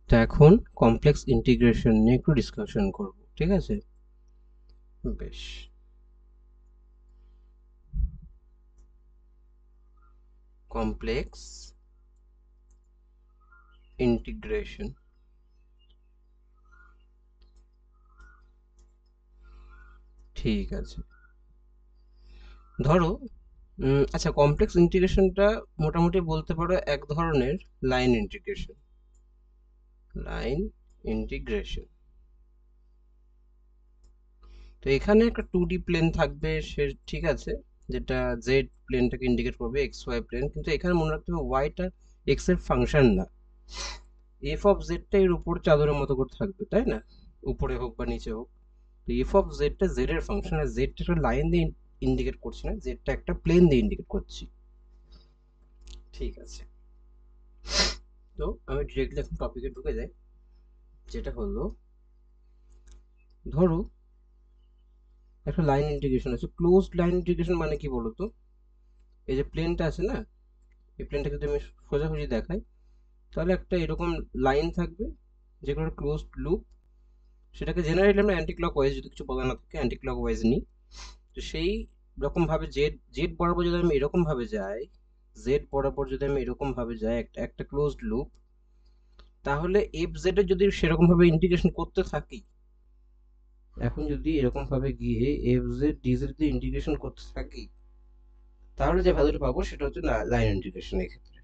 তো এখন complex integration নিয়ে একটু ডিসকাশন করব, ঠিক আছে? বেশ, কমপ্লেক্স ইন্টিগ্রেশন, ঠিক আছে। ধরো আচ্ছা, কমপ্লেক্স ইন্টিগ্রেশনটা মোটামুটি বলতে পারো এক ধরনের লাইন ইন্টিগ্রেশন। লাইন ইন্টিগ্রেশন, তো এখানে একটা 2D প্লেন থাকবে, সে ঠিক আছে, যেটা জেড প্লেনটাকে ইন্ডিকেট করবে, এক্স ওয়াই প্লেন, কিন্তু এখানে মনে রাখতে হবে ওয়াইটা এক্স এর ফাংশন না, এফ অফ জেডটা এর উপর চাদরের মতো করে থাকবে, তাই না? উপরে হোক বা নিচে হোক, তো এফ অফ জেডটা জেড এর ফাংশন, আর জেডটা একটা লাইন দিয়ে ইন্ডিকেট করছি না, জেডটা একটা প্লেন দিয়ে ইন্ডিকেট করছি, ঠিক আছে? তো আমি ডিরেক্টলি এখন টপিকে ঢুকে যাই, যেটা হলো, ধরো একটা লাইন ইন্টিগ্রেশন আছে। ক্লোজড লাইন ইন্টিগ্রেশন মানে কি বলতো? এই যে প্লেনটা আছে না, এই প্লেনটাকে যদি আমি সোজাসুজি দেখাই, তাহলে একটা এরকম লাইন থাকবে, যে কোনো ক্লোজড লুপ, সেটাকে জেনারেলি আমরা অ্যান্টি ক্লক ওয়াইজ, যদি কিছু বলা না থাকে অ্যান্টি ক্লক ওয়াইজ নিই। তো সেই রকম ভাবে জেড জেড বরাবর যদি আমি এরকম ভাবে যাই, জেড বরাবর যদি আমি এরকম ভাবে যাই একটা একটা ক্লোজড লুপ, তাহলে এফ জেড এর যদি সেরকম ভাবে ইন্টিগ্রেশন করতে থাকি, এখন যদি এরকম ভাবে গিয়ে এফ জেড ডি জেড দিয়ে ইন্টিগ্রেশন করতে থাকি, তাহলে যে ভ্যালুটা পাবো সেটা হচ্ছে লাইন ইন্টিগ্রেশন ক্ষেত্রে,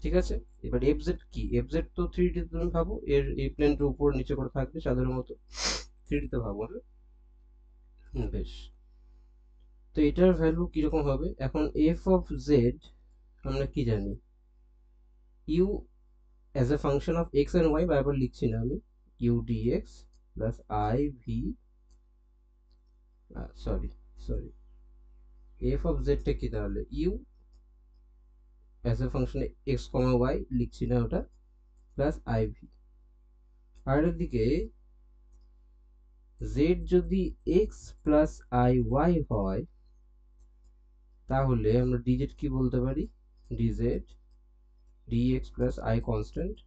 ঠিক আছে? এবার এফ জেড কি? এফ জেড তো থ্রি ডি তুমি ভাবো, এর এই প্লেনটার উপর নিচে করে থাকবে চাঁদের মতো, থ্রি ডিতে ভাবো, হ্যাঁ? বেশ, তো এটার ভ্যালু কিরকম হবে? এখন এফ অফ জেড আমরা কি জানি? U as a function of x and y, বারবার লিখছি না আমি, u d x plus i v, sorry sorry, f of জেডটা কি তাহলে? U as a function x comma y, লিখছি না ওটা, প্লাস আই ভি। আর এদিকে জেড যদি এক্স প্লাস আই ওয়াই হয়, তাহলে আমরা ডিজেড কি বলতে পারি? D z d x plus i constant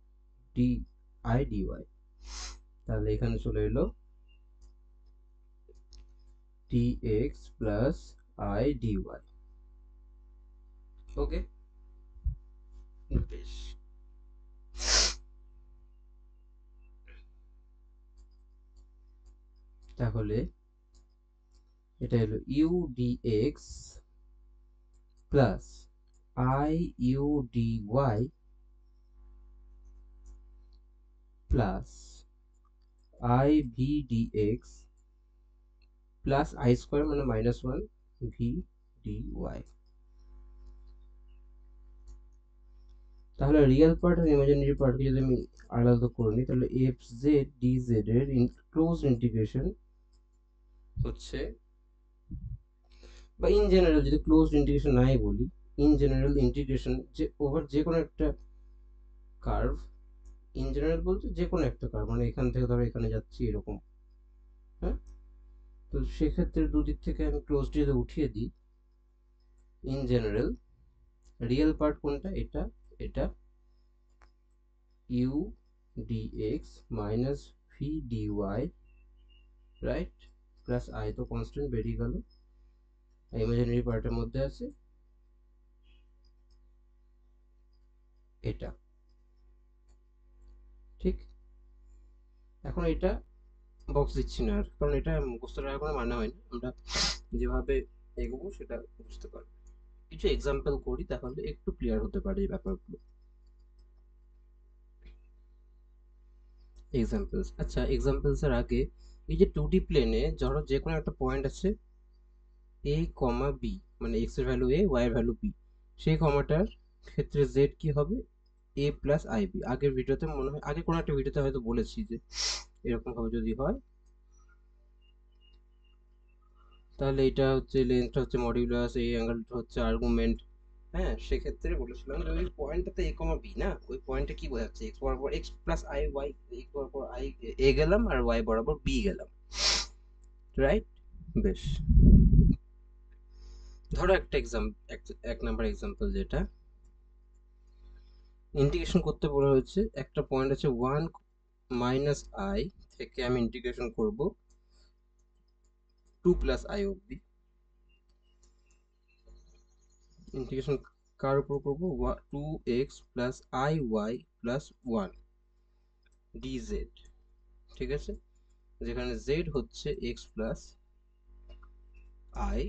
d i d y. তাহলে এখানে চলে এলো d x plus i d y. Okay, বেশ, তাহলে এটা হলো u d x plus i u d y plus i v d x plus i square মানে মাইনাস ওয়ান ভি ডিওয়াই। তাহলে রিয়েল পার্ট আর ইমাজিনারি পার্টকে যদি আমি আলাদা করে নিই, তাহলে এফ জেড ডি জেড এর ক্লোজ ইন্টিগ্রেশন হচ্ছে, বা ইন জেনারেল যদি ক্লোজ ইন্টিগ্রেশন নাই বলি, ইন জেনারেল ইন্টিগ্রেশন যে ওভার যে কোনো একটা কার্ভ, ইন জেনারেল বলতে যে কোনো একটা কার্ভ, মানে এখান থেকে ধরো এখানে যাচ্ছি এরকম, হ্যাঁ? তো সেক্ষেত্রে দুদিক থেকে আমি ক্লোজটি যদি উঠিয়ে দিই, ইন জেনারেল রিয়েল পার্ট কোনটা? এটা, এটা u d x minus v d y, right, plus i তো কনস্ট্যান্ট বেরিয়ে গেল, ইমাজিনারি পার্টের মধ্যে আছে এটা, ঠিক? এখন এটা বক্স দিচ্ছি না আর, কারণ এটা মুখস্থ রাখার কোনো মানে হয় না, আমরা যেভাবে এগোবো সেটা বুঝতে পারবো। কিছু এক্সাম্পল করি, তাহলে একটু ক্লিয়ার হতে পারে এই ব্যাপারগুলো। এক্সাম্পলস, আচ্ছা, এক্সাম্পলস এর আগে, এই যে 2D প্লেনে ধরো যে কোনো একটা পয়েন্ট আছে এ কমা বি, মানে এক্স এর ভ্যালু এ, ওয়াই এর ভ্যালু বি, সেই কমাটার ক্ষেত্রে জেড কি হবে? এ প্লাস আই বি। আগের ভিডিওতে মনে হয়, আগে কোনো একটা ভিডিওতে হয়তো বলেছি যে এরকম ভাবে যদি হয়, তাহলে এটা হচ্ছে লেন্থটা হচ্ছে মডিউলাস, এই অ্যাঙ্গেলটা হচ্ছে আর্গুমেন্ট। হ্যাঁ, সেক্ষেত্রে বলেছিলাম যে ওই পয়েন্টটাতে এ কমা বি না, ওই পয়েন্টে কি বোঝাচ্ছে? এক্স বরাবর x plus i y, x বরাবর আই এ গেলাম আর ওয়াই বরাবর বি গেলাম, রাইট? বেশ, ধরো একটা এক্সাম, এক নাম্বার এক্সাম্পল যেটা, ইন্টিগ্রেশন করতে বলা হয়েছে, একটা পয়েন্ট আছে 1 মাইনাস আই থেকে আমি ইন্টিগ্রেশন করব 2 প্লাস আই অবধি। ইন্টিগ্রেশন কার উপর করবো? 2x plus i y plus 1 d z. ঠিক আছে, যেখানে z হচ্ছে x প্লাস আই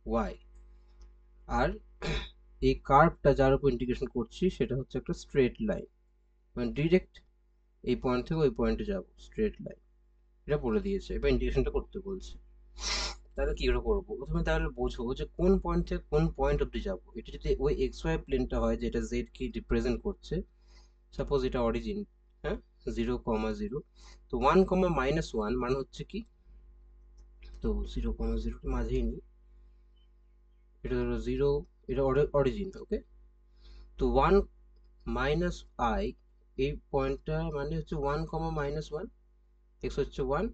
ওয়াই। আর এই কার্ভটা যার উপর ইন্টিগ্রেশন করছি সেটা হচ্ছে একটা স্ট্রেট লাইন, মানে ডিরেক্ট এই পয়েন্ট থেকে ওই পয়েন্টে যাব, স্ট্রেট লাইন। এটা বলে দিয়েছে, এবার ইন্টিগ্রেশনটা করতে বলছে। তাহলে কি করে করবো? প্রথমে তাহলে বোঝো যে কোন পয়েন্ট থেকে কোন পয়েন্ট অব্দি যাবো। এটা যদি ওই এক্স ওয়াই প্লেনটা হয় যেটা জেড কে রিপ্রেজেন্ট করছে, সাপোজ এটা অরিজিন, হ্যাঁ, 0,0, তো 1,-1 মানে হচ্ছে কি, তো 0,0 মাঝেই নিই, এটা ধরো 0, এটা অরিজিন, ওকে। তো 1 মাইনাস আই, এই পয়েন্টটা মানে হচ্ছে 1,-1, এক্স হচ্ছে 1,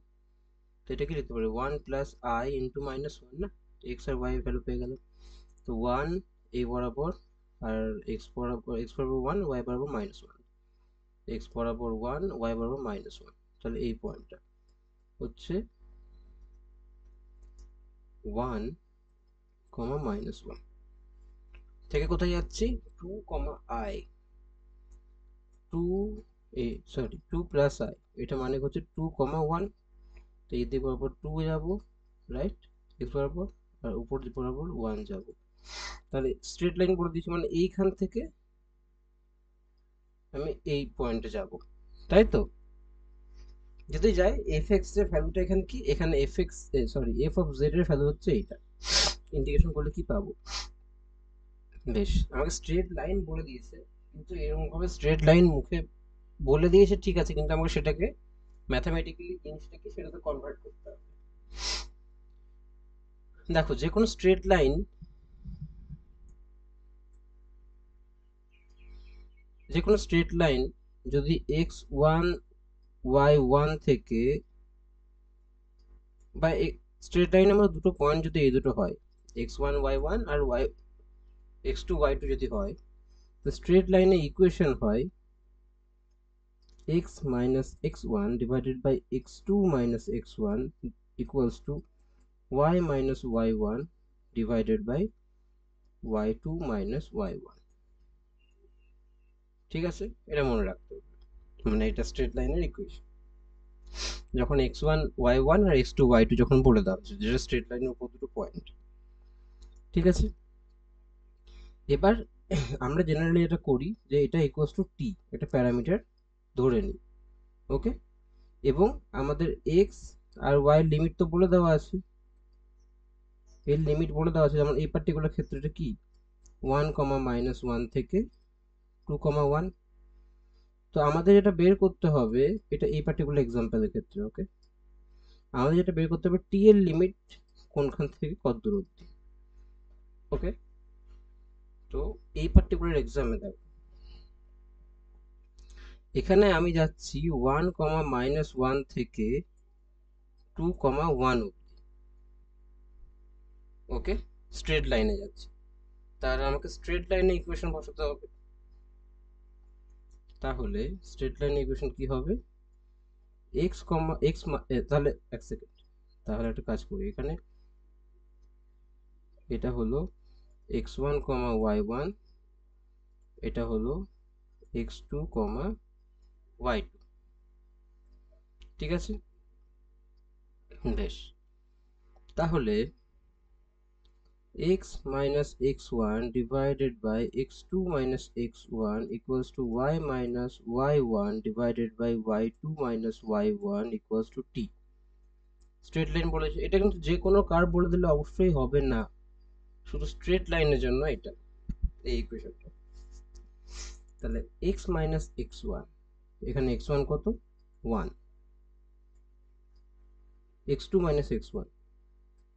তো এটা কি লিখতে পারি 1 প্লাস আই ইন্টু -1 না, এক্স আর ওয়াই ভ্যালু পেয়ে গেলাম। তো 1 এই বরাবর, আর এক্স বরাবর 1, ওয়াই বরাবর -1, এক্স বরাবর 1, ওয়াই বরাবর -1, তাহলে এই পয়েন্টটা হচ্ছে 1, -1 থেকে কোথায় যাচ্ছি 2, আই 2, সরি 2 প্লাস আই, এটা মানে হচ্ছে 2, 1, তো এই দিক বরাবর 2 যাব, রাইট, এক্স বরাবর, আর উপর দিক বরাবর 1 যাব। তাহলে স্ট্রেট লাইন বলে দিচ্ছি, মানে এইখান থেকে আমি এই পয়েন্টে যাব, তাই তো। যদি যাই এফ এক্স এর ভ্যালুটা এখানে কি, এখানে F x, sorry f of Z এর ভ্যালু হচ্ছে এইটা। ইন্টিগ্রেশন করলে কি পাবো? বেশ, আমাকে স্ট্রেট লাইন বলে দিয়েছে, কিন্তু এরকম ভাবে স্ট্রেট লাইন মুখে বলে দিয়েছে ঠিক আছে, কিন্তু আমাকে সেটাকে ম্যাথামেটিক্যালি জিনিসটাকে সেটাতে কনভার্ট করতে হবে। দেখো যে কোনো স্ট্রেট লাইন, যে কোনো স্ট্রেট লাইন যদি x1 y1 থেকে, বা স্ট্রেট লাইন আমার দুটো পয়েন্ট যদি এই দুটো হয়, x1 y1 আর x2 y2 যদি হয়, তো স্ট্রেট লাইনে ইকুয়েশন হয় x minus x1 divided by x2 minus x1 equals to y minus y1 divided by y2 minus y1। ঠিক আছে, এটা মনে রাখতে হবে, মানে এটা স্ট্রেট লাইনের ইকুয়েশন যখন x1 y1 আর x2 y2 যখন বলে দেওয়া হচ্ছে, যেটা স্ট্রেট লাইনের উপর দুটো পয়েন্ট। ঠিক আছে, এবার আমরা জেনারেলি এটা করি যে এটা ইকুয়ালস টু টি, এটা প্যারামিটার ধরে নিই, ওকে। এবং আমাদের এক্স আর ওয়াই লিমিট তো বলে দেওয়া আছে, এর লিমিট বলে দেওয়া আছে, যেমন এই পার্টিকুলার ক্ষেত্রেটা কি 1, -1 থেকে 2, 1। তো আমাদের যেটা বের করতে হবে, এটা এই পার্টিকুলার এক্সাম্পলের ক্ষেত্রে, ওকে, আমাদের যেটা বের করতে হবে টি এর লিমিট কোনখান থেকে কত দূর অবধি, ওকে। তো এই পার্টিকুলার এক্সামে দেখো, এখানে আমি যাচ্ছি 1, -1 থেকে 2, 1 অবধি, ওকে, স্ট্রেট লাইনে যাচ্ছি। তাহলে আমাকে স্ট্রেট লাইনে ইকুয়েশন বসাতে হবে। তাহলে স্ট্রেট লাইনে ইকুয়েশন কি হবে, এক্স কমা এক্স, তাহলে এক সেকেন্ড, তাহলে একটা কাজ করি, এখানে এটা হলো x1, y1, এটা হলো x2, y2। ঠিক আছে, বেশ, তাহলে x minus x1 divided by x2 minus x1 equals to y minus y1 divided by y2 minus y1 equals to t। Straight line বলেছে, এটা কিন্তু যে কোনো কার্ভ বলে দিলে অবশ্যই হবে না, শুধু স্ট্রেট লাইনের জন্য এটা, এই ইকুয়েশনটা। তাহলে x minus x1, এখানে x1 কত 1, x2 minus x1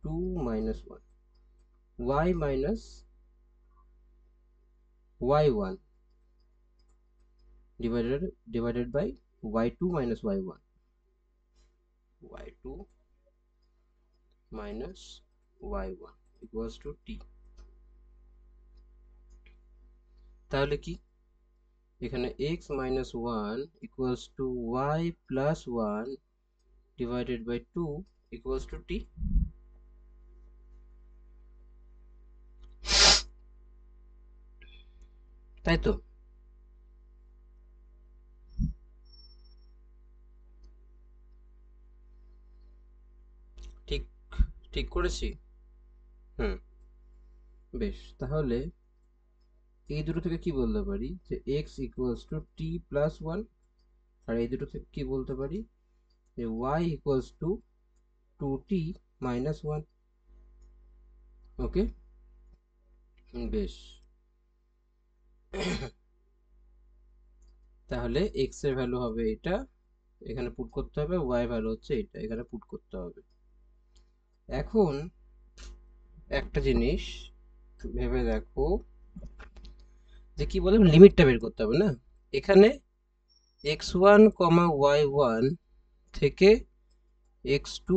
2 minus 1, y minus y1 divided by y2 minus y1, y2 minus y1 equals to t। তাহলে কি, এখানে x minus 1 equals to y plus 1 divided by 2 equals to t। তাই তো? ঠিক ঠিক করেছি? হুম, বেশ। তাহলে এই দুটো থেকে কি বলতে পারি যে x equals to t plus 1, আর এই দুটো থেকে কি বলতে পারি যে y equals to 2t minus 1। ওকে, বেশ। তাহলে x এর ভ্যালু হবে এটা, এখানে পুট করতে হবে, y ভ্যালু হচ্ছে এটা, এখানে পুট করতে হবে। এখন একটা জিনিস ভেবে দেখো যে কি বলে লিমিটটা বের করতে হবে না। এখানে x1, y1 থেকে x2,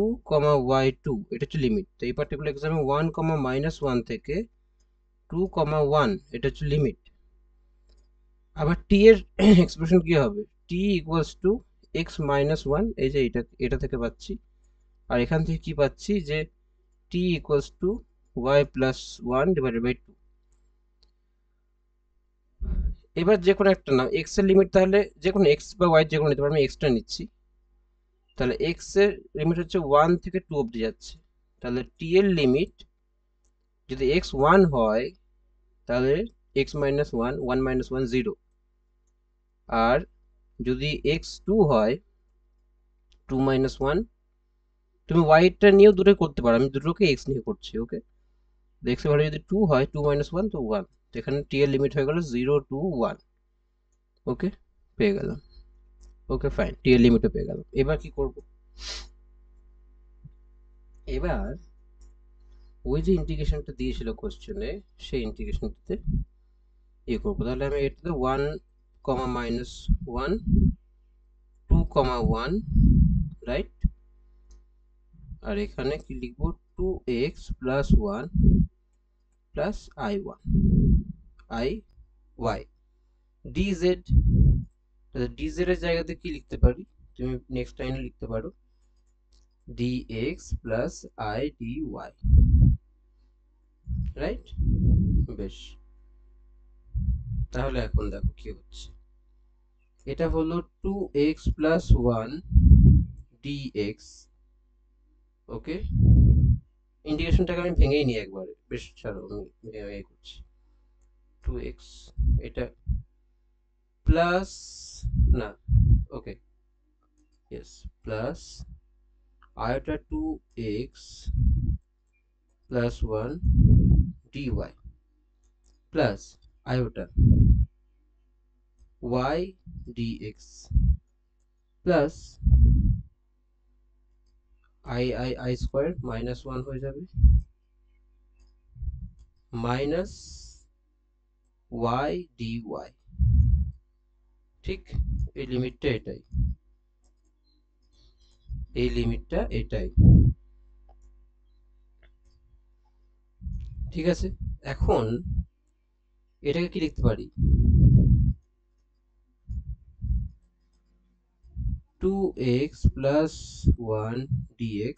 y2 এটা হচ্ছে লিমিট। তো এই পার্টিকুলার এক্সামে 1, -1 থেকে 2, 1 এটা হচ্ছে লিমিট। আবার t এর এক্সপ্রেশন কি হবে? t equals to x minus 1, এই যে এটা থেকে পাচ্ছি। আর এখান থেকে কি পাচ্ছি যে t equals to y plus 1 divided by 2। এবার যে কোনো একটা নাও x এর লিমিট, তাহলে যে কোনো x বা y যে কোনো নিতে পারো, আমি x টা নিচ্ছি। তাহলে x এর লিমিট হচ্ছে 1 থেকে 2 অবধি যাচ্ছে। তাহলে t এর লিমিট যদি x 1 হয় তাহলে x মাইনাস 1, 1 মাইনাস 1 0। আর যদি x 2 হয় 2 মাইনাস 1, তুমি y টা নিয়েও দুটোই করতে পারো, আমি দুটোকে x নিয়ে করছি। ওকে, x এর ভ্যালু যদি 2 হয় 2 মাইনাস 1 তো 1, তো এখানে t এর লিমিট হয়ে গেল 0 টু 1। ওকে, পেয়ে গেলাম। ওকে ফাইন, t এর লিমিটও পেয়ে গেলাম। এবার কি করব? এবার ওই যে ইন্টিগ্রেশনটা দিয়েছিল কোশ্চেনে, সেই ইন্টিগ্রেশনটাতে ইয়ে করবো। তাহলে আমি এটাতে 1, মাইনাস 1, 2, 1, রাইট। আর এখানে কি লিখবো? 2x plus 1 plus i1 i y dz। dz এর জায়গাতে কি লিখতে পারি? তুমি নেক্সট লাইনে লিখতে পারো dx plus i dy, right. বেশ, তাহলে এখন দেখো কি হচ্ছে। এটা হলো 2x প্লাস 1 dx। ওকে, ইন্টিগ্রেশনটাকে আমি ভেঙেই নিই একবারে, বেশ ছাড়ো আমি ভেঙে করছি। 2x এটা প্লাস, না, okay, yes, plus iota 2x plus 1 dy plus iota y dx plus i square minus 1 হয়ে যাবে, মাইনাস y dy। ঠিক, এই লিমিটটা এটাই, এই লিমিটটা এটাই। ঠিক আছে, এখন এটাকে কি লিখতে পারি? 2x plus 1 dx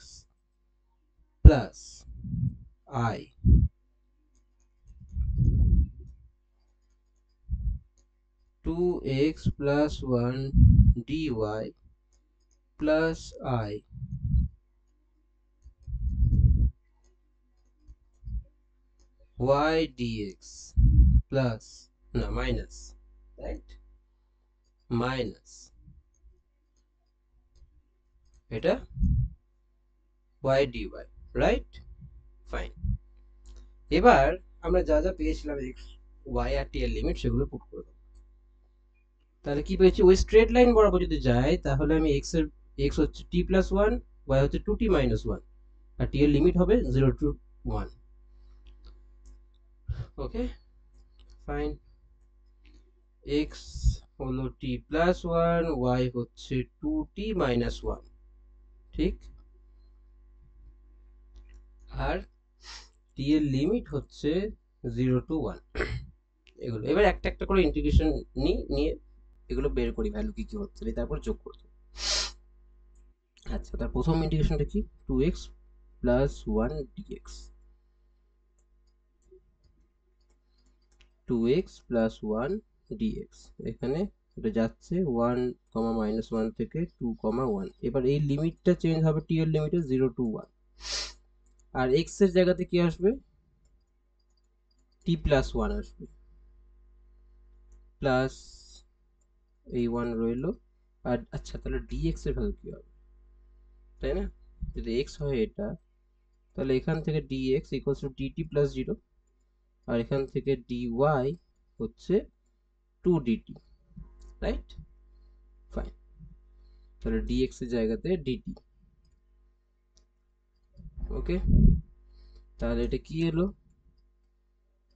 plus i 2x plus 1 dy plus i y dx plus, না, মাইনাস, রাইট, মাইনাস এটা y dy, রাইট। ফাইন। এবার আমরা যা যা পেয়েছিলাম x, y আর t এর লিমিট, সেগুলো পুট করে দেবো। তাহলে কি পেয়েছি? ওই স্ট্রেট লাইন বরাবর যদি যাই তাহলে আমি x হচ্ছে t প্লাস 1, y হচ্ছে 2t মাইনাস 1, আর t এর লিমিট হবে 0 টু 1। ওকে ফাইন, x হলো t প্লাস 1, y হচ্ছে 2t মাইনাস 1, ঠিক। আর t এর লিমিট হচ্ছে 0 টু 1। এগুলো এবার একটা একটা করে ইন্টিগ্রেশন নিয়ে এগুলো বের করি ভ্যালু কি কি হচ্ছে তারপর যোগ করব। আচ্ছা, তার প্রথম ইন্টিগ্রেশনটা কি, 2x plus 1 dx, 2x plus 1 dx, এখানে এটা যাচ্ছে 1 কমা মাইনাস 1 থেকে 2 কমা 1। এবার এই লিমিটটা চেঞ্জ হবে, টি এর লিমিটে 0 টু 1, আর x এর জায়গাতে কি আসবে, টি প্লাস 1 আসবে, প্লাস এই 1 রইলো। আর আচ্ছা, তাহলে dx এর ভ্যালু কি হবে, তাই না? যদি x হয় এটা, তাহলে এখান থেকে dx equals to dt plus 0, আর এখান থেকে dy হচ্ছে 2dt, রাইট? ফাইন, তাহলে dx এর জায়গাতে dt। ওকে, তাহলে এটা কি এলো,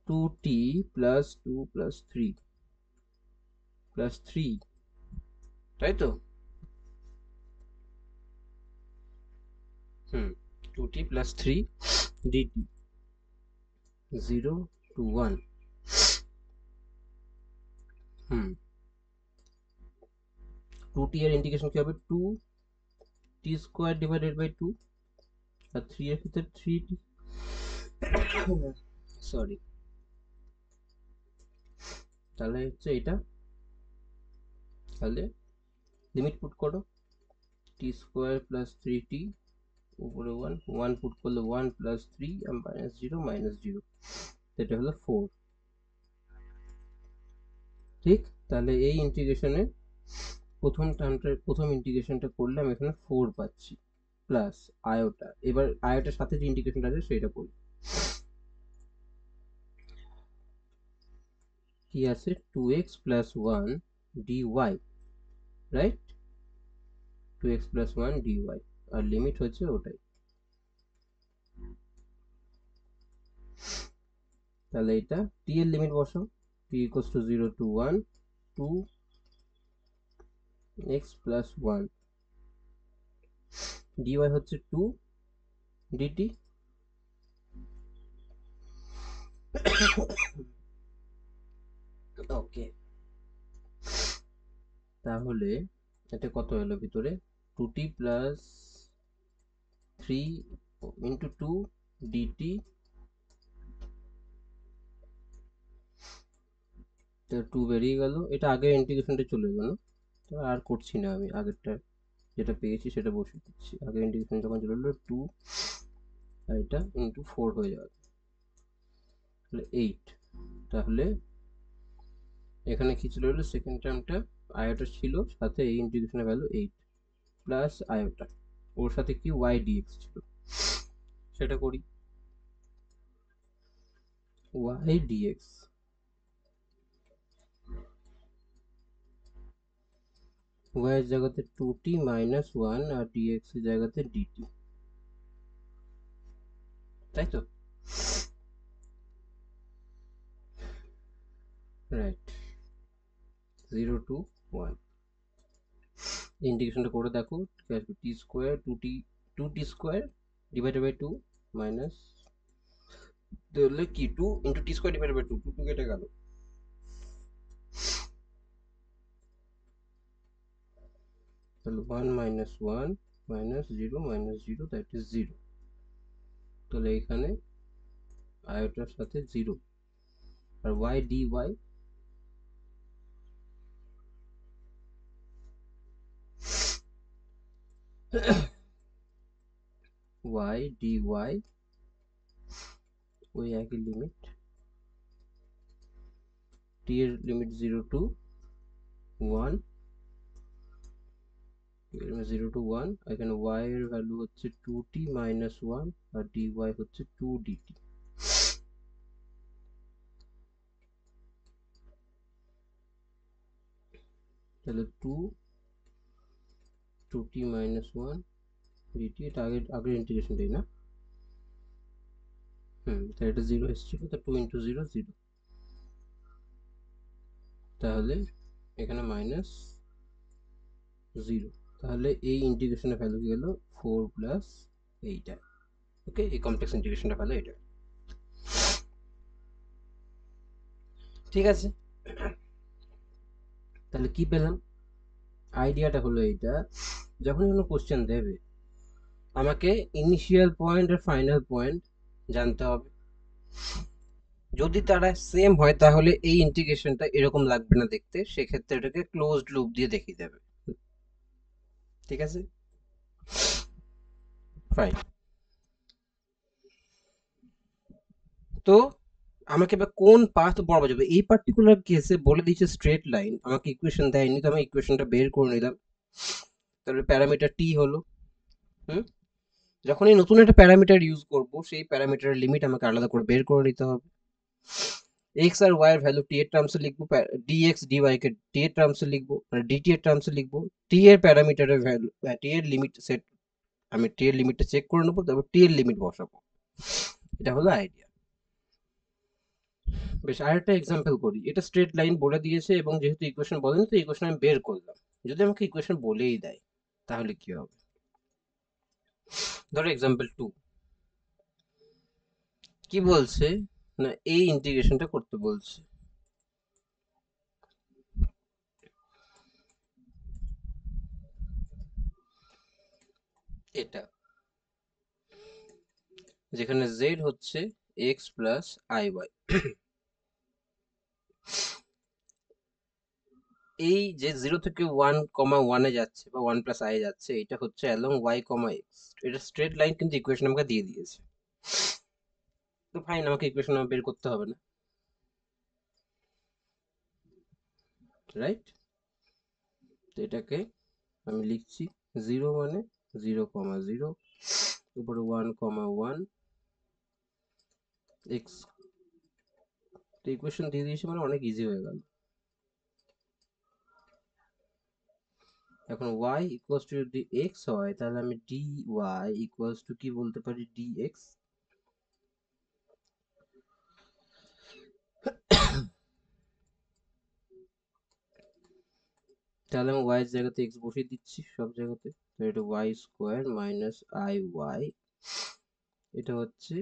2t প্লাস 2 প্লাস 3 প্লাস 3, তাই তো? হুম, 2t plus 3 dt, 0 to 1। Hmm, 2t এর ইন্টিগ্রেশন কি হবে, 2t স্কোয়ার ডিভাইডেড বাই 2, আর 3 এর ক্ষেত্রে 3t, সরি, তাহলে হচ্ছে এটা, তাহলে লিমিট পুট করো, টি স্কোয়ার প্লাস 3t উপরে 1, 1 পুট করলে 1 প্লাস 3 আর মাইনাস 0, এটা হলো 4। ঠিক, তাহলে এই ইন্টিগ্রেশনে প্রথম টার্মটা, প্রথম ইন্টিগ্রেশনটা করলে আমি এখানে 4 পাচ্ছি, প্লাস আয়োটা, এবার আয়োটার সাথে যে ইন্টিগ্রেশনটা আছে সেটা করি। কি আছে, 2x plus 1 dy, right? 2x plus 1 dy, আর লিমিট হচ্ছে ওটাই। তাহলে এটা t এর লিমিট বসাও, t equals to 0 to 1, 2x plus 1, dy হচ্ছে 2 dt। ওকে, তাহলে এটা কত হলো ভিতরে, 2t প্লাস 3 ইন্টু 2 dt, তো 2 বেরিয়ে গেল, এটা আগের ইন্টিগ্রেশনটা চলে গেল, তো আর করছি না, আমি আগেরটা যেটা পেয়েছি সেটা বসিয়ে দিচ্ছি। আগের ইন্টিগ্রেশন যখন চলে এলো 2, আর এটা ইন্টু 4 হয়ে যাবে, তাহলে 8। তাহলে এখানে কি চলে এলো, সেকেন্ড টার্মটা আয়োটা ছিল, সাথে এই ইন্টিগ্রেশনের ভ্যালু 8 প্লাস আয়োটা, ওর সাথে কি y dx ছিল, সেটা করি। y dx, y এর জায়গাতে 2t মাইনাস 1 আর dx এর জায়গাতে dt, তাই তো? রাইট, 0 টু 1, ইন্টিগ্রেশনটা করে দেখো, ঠিক আছে, t square 2t square divided by 2 minus, তাহলে কি 2 into t square divided by 2, 2 কেটে গেল, তাহলে 1 মাইনাস 1 মাইনাস 0 দ্যাট ইজ 0। তাহলে এখানে আয়োটার সাথে 0, আর y dy, y dy ওই একই লিমিট, t এর লিমিট 0 টু 1, 0 টু 1, এখানে y এর ভ্যালু হচ্ছে 2t মাইনাস 1 আর dy হচ্ছে 2 dt। তাহলে 2t মাইনাস 1 dt, এটা আগের ইন্টিগ্রেশনটাই না? তাহলে এটা 0 এসেছিল, তো 2 ইন্টু 0 0, তাহলে এখানে মাইনাস 0, তাহলে এই ইন্টিগ্রেশনের ভ্যালু কি হলো, 4 প্লাস এইটা। ওকে, এই কমপ্লেক্স ইন্টিগ্রেশনের ভ্যালু এটা। ঠিক আছে, তাহলে কি পেলাম? আইডিয়াটা হলো এইটা, যখন কোনো কোশ্চেন দেবে আমাকে ইনিশিয়াল পয়েন্ট আর ফাইনাল পয়েন্ট জানতে হবে। যদি তারা সেম হয় তাহলে এই ইন্টিগ্রেশনটা এরকম লাগবে না দেখতে, সেক্ষেত্রে এটাকে ক্লোজড লুপ দিয়ে দেখিয়ে দেবে। ঠিক আছে, ফাইন। তো আমাকে এবার কোন পাথ বরাবর যাবে, এই পার্টিকুলার কেসে বলে দিয়েছে স্ট্রেট লাইন, আমাকে ইকুয়েশন দেয়নি, তো আমি ইকুয়েশনটা বের করে নিলাম। তাহলে প্যারামিটার টি হলো, হুম, যখনই নতুন একটা প্যারামিটার ইউজ করব সেই প্যারামিটারের লিমিট আমাকে আলাদা করে বের করে নিতে হবে। এক্স আর ওয়াই এর ভ্যালু টি এর টার্মসে লিখবো, ডিএক্স ডিওয়াই কে টি এর টার্মসে লিখবো, মানে ডিটি এর টার্মসে লিখবো। টি এর প্যারামিটারের ভ্যালু, টি এর লিমিট সেট, আমি টি এর লিমিটটা চেক করে নেবো, তারপর টি এর লিমিট বসাবো। এটা হলো আইডিয়া। বেশ, আরেকটা এক্সাম্পল করি। এটা স্ট্রেট লাইন বলে দিয়েছে এবং যেহেতু ইকুয়েশন বলেনি তো ইকুয়েশন আমি বের করলাম। যদি আমাকে ইকুয়েশন বলেই দেয় তাহলে কি হবে? ধরো এক্সাম্পল 2, কি বলছে না এই ইন্টিগ্রেশনটা করতে বলছে। এটা যেখানে z হচ্ছে x প্লাস আই ওয়াই, এই যে 0 থেকে 1,1 এ যাচ্ছে বা 1 প্লাস আই যাচ্ছে, এটা হচ্ছে অ্যালং y, এক্স। এটা স্ট্রেট লাইন কিন্তু ইকুয়েশন আমাকে দিয়ে দিয়েছে। তো ফাইন, আমাকে ইকুয়েশন বের করতে হবে না, রাইট? তো এটাকে আমি লিখছি 0 মানে 0,0, উপরে 1,1 এক্স। তো ইকুয়েশন দিয়ে দিয়েছে মানে অনেক ইজি হয়ে গেল। এখন y ইকুয়ালস টু যদি x হয় তাহলে আমি dy ইকুয়ালস টু কি বলতে পারি, dx। তাহলে আমি y এর জায়গাতে x বসিয়ে দিচ্ছি সব জায়গাতে। তো এটা y square minus i y, এটা হচ্ছে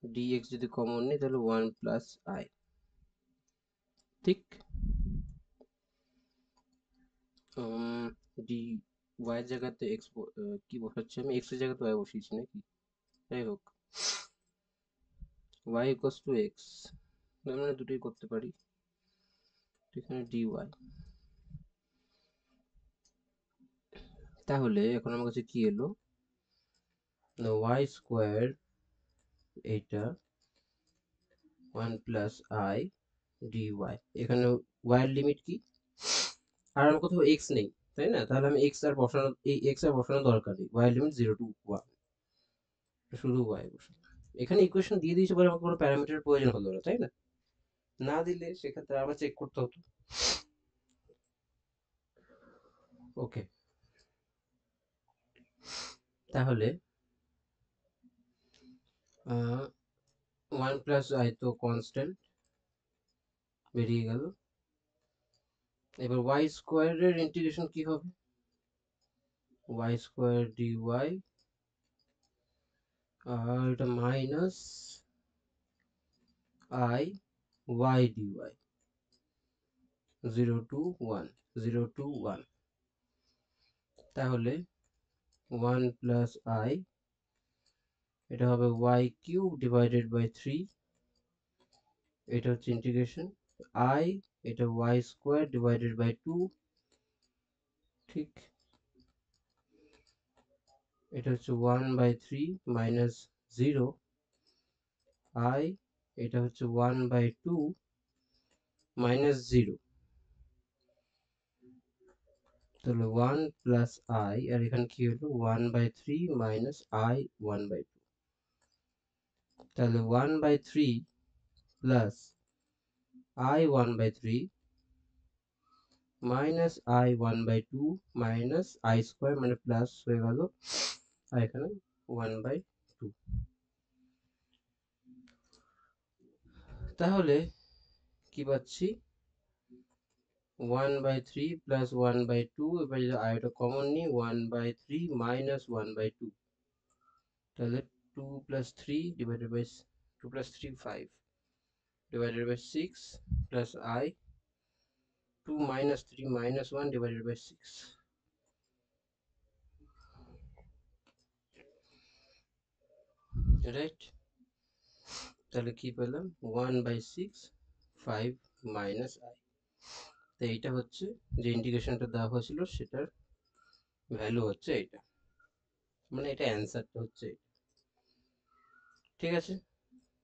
dx, যদি কমন নিই তাহলে 1 প্লাস আই। ঠিক, ডি y এর জায়গাতে x কি বসাচ্ছি আমি, x এর জায়গাতে y বসিয়েছি নাকি? যাই হোক, y ইকুয়ালস টু x, আমরা দুটোই করতে পারি। এখানে dy, তাহলে এখন আমার কাছে কি এলো না y স্কোয়ার, এইটা 1 প্লাস আই dy। এখানে y এর লিমিট কি, আর আমার কোথাও x নেই তাই না, তাহলে আমি x আর বসানো, এই x আর বসানোর দরকার নেই, y এর লিমিট 0 টু 1, শুধু y বসাবো। এখানে ইকুয়েশন দিয়ে দিয়েছে বলে আমাকে কোনো প্যারামিটারের প্রয়োজন হলো না তাই না, না দিলে সেক্ষেত্রে আবার চেক করতে হতো। ওকে, তাহলে 1 প্লাস আই তো কনস্ট্যান্ট বেরিয়ে গেল। এবার y স্কোয়ারের ইন্টিগ্রেশন কি হবে, y স্কোয়ার dy, আর এটা minus i y d y, 0 to 1, 0 to 1। তাহলে 1 প্লাস আই, এটা হবে y কিউব ডিভাইডেড বাই 3, এটা হচ্ছে ইন্টিগ্রেশন। আই, এটা y স্কোয়ার ডিভাইডেড বাই 2, ঠিক, এটা হচ্ছে 1 বাই 3 মাইনাস 0, আই, এটা হচ্ছে 1 বাই 2 মাইনাস 0। তাহলে 1 প্লাস আই, আর এখানে কি হলো 1 বাই 3 মাইনাস আই 1 বাই 2। তাহলে 1 by 3 plus i 1 by 3 minus i 1 by 2 minus i square, মানে প্লাস হয়ে গেল, আর এখানে 1 বাই 2। তাহলে কি পাচ্ছি, 1 বাই 3 প্লাস 1 বাই 2, এবার যদি আইটা কমন নিই 1 বাই 3 মাইনাস 1 বাই 2, তাহলে 2 plus 3 divided by 2 plus 3 5, divided by 6 plus I 2 minus 3 minus 1 divided by 6. Right? তাহলে কি পেলাম 1 by 6 5 minus I। তো এইটা হচ্ছে যে ইন্টিগ্রেশনটা দেওয়া হয়েছিল সেটার ভ্যালু হচ্ছে এটা, মানে এটা অ্যান্সারটা হচ্ছে এটা। ঠিক আছে,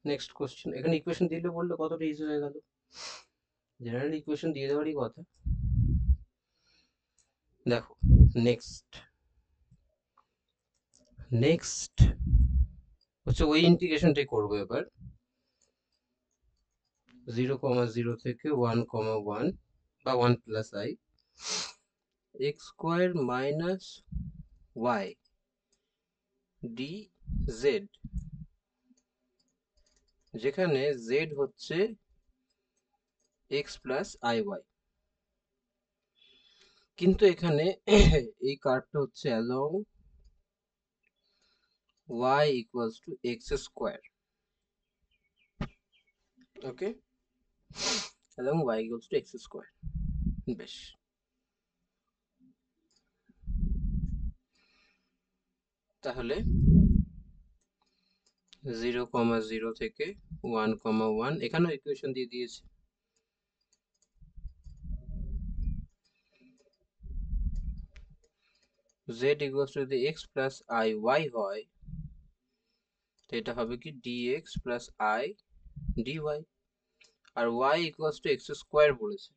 নেক্সট কোশ্চেন। এখানে ইকুয়েশন দিলে বললে কতটা ইজি হয়ে গেল, জেনারেল ইকুয়েশন দিয়ে দেওয়ারই কথা। দেখো নেক্সট হচ্ছে ওই ইন্টিগ্রেশনটাই করবো এবার 0,0 থেকে 1,1 বা 1 plus I x square minus y dz, যেখানে z হচ্ছে x প্লাস iy, কিন্তু এখানে এই কার্ভটা হচ্ছে along y equals to x square. Okay, along y equals to x square. বেশ, তাহলে 0,0 থেকে 1,1 এখানেও ইকুয়েশন দিয়ে দিয়েছে। z ইকুয়ালস টু যদি x প্লাস i y হয় তো এটা হবে কি dx প্লাস i dy, আর y equals to x square বলেছে,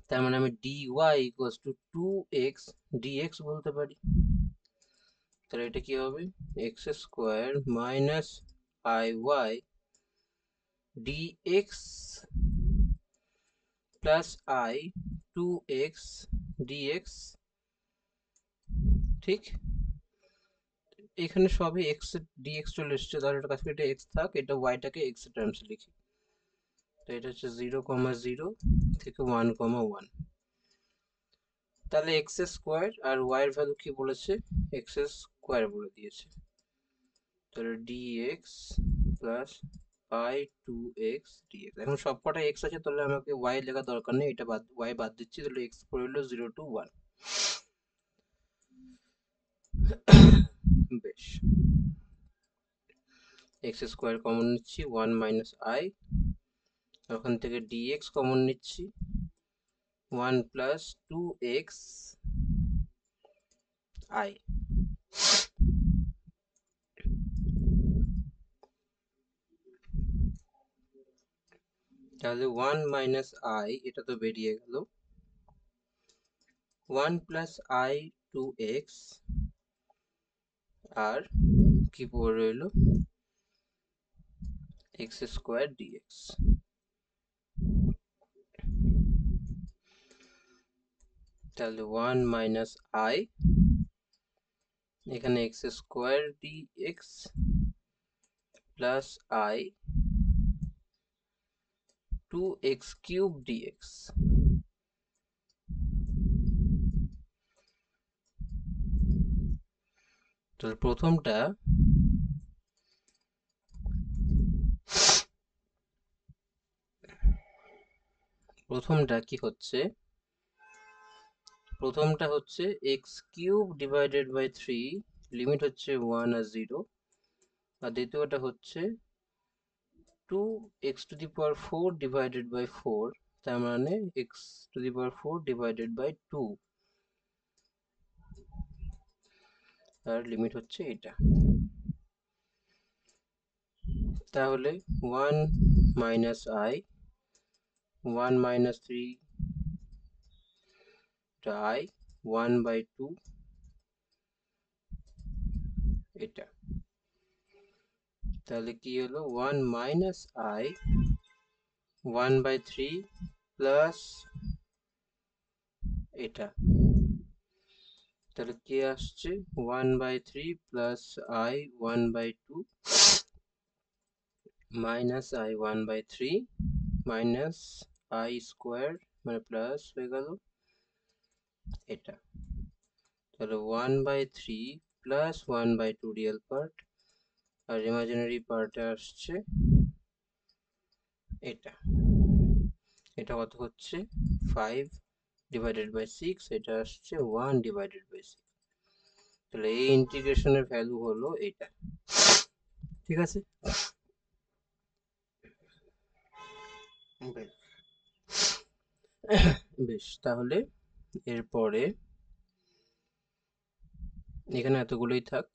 তার মানে আমি dy equals to 2x dx বলতে পারি। তাহলে এটা কি হবে x square minus iy dx plus i 2x dx। ঠিক, এখানে সবই x dx চলে এসছে, তাহলে এটা কাছে এটা x থাক, এটা y টাকে x এর টার্মসে লিখি। তো এটা হচ্ছে 0,0 থেকে 1,1। তাহলে x স্কোয়ার আর y এর ভ্যালু কি বলেছে, x স্কোয়ার বলে দিয়েছে। তাহলে dx plus i 2x dx, এখন সবকটা x আছে তাহলে আমাকে y লেখা দরকার নেই, এটা বাদ y বাদ দিচ্ছি, তাহলে x করে হলো 0 to 1। বেশ, x স্কোয়ার কমন নিচ্ছি 1 মাইনাস i, ওখান থেকে dx কমন নিচ্ছি 1 প্লাস 2x i। তাহলে 1 মাইনাস i এটা তো বেরিয়ে গেল, 1 প্লাস i 2x আর কি পড়ে রইল x স্কোয়ার dx। তাহলে 1 মাইনাস i, এখানে x square dx plus i 2x cube dx। তাহলে প্রথমটা কি হচ্ছে, প্রথমটা হচ্ছে x cube divided by 3, limit হচ্ছে 1 আর 0, আর দ্বিতীয়টা হচ্ছে 2x to the power 4 divided by 4, তার মানে x to the power 4 divided by 2, আর লিমিট হচ্ছে এটা। তাহলে 1 minus i 1 minus 3 i 1 by 2 এটা। তাহলে কি হলো 1 মাইনাস i 1 বাই 3 প্লাস এটা, তাহলে কি আসছে 1 by 3 plus i 1 by 2 minus i 1 by 3 minus i square মানে প্লাস হয়ে গেল এটা। তাহলে 1 by 3 plus 1 by 2 real part, আর ইমাজিনারি পার্টে আসছে এটা এটা কত হচ্ছে 5 ডিভাইডেড বাই 6, এটা আসছে 1 ডিভাইডেড বাই 6। তাহলে এই ইন্টিগ্রেশনের ভ্যালু হলো এটা। ঠিক আছে, বেশ বেশ তাহলে এরপরে এখানে এতগুলোই থাক।